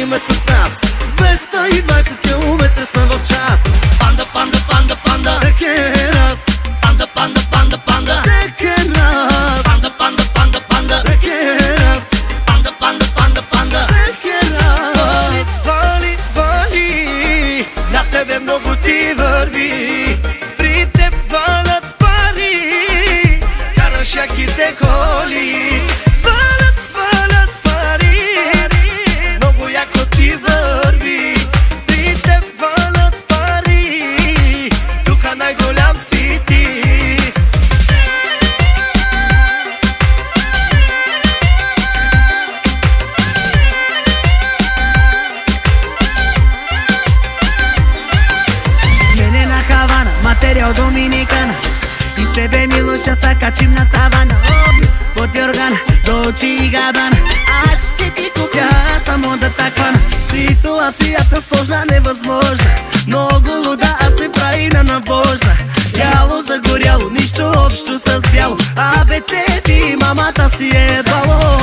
ходиме с нас. 220 км сме в час. Панда, панда, панда, панда, Рекерас. панда, панда, панда, панда, Рекерас. панда, панда, панда, панда, Рекерас. панда, панда, панда, панда. Рекерас. Вали, вали, на тебе много ти върви. При теб валят пари, караш яките коли. Валят, валят пари, много яко ти върви. При теб валят пари, тука най-голям си ти. Мене на Хавана, материал доминикана. И с тебе Милоша са качим на тавана. От Йоргана до очи и Габана. Аз ще ти купя само да таквана. Ситуацията сложна, невъзможна. Много луда, а се прави на набожна. Бяло загоряло, нищо общо с бяло. Абе те ти, мамата си е бало.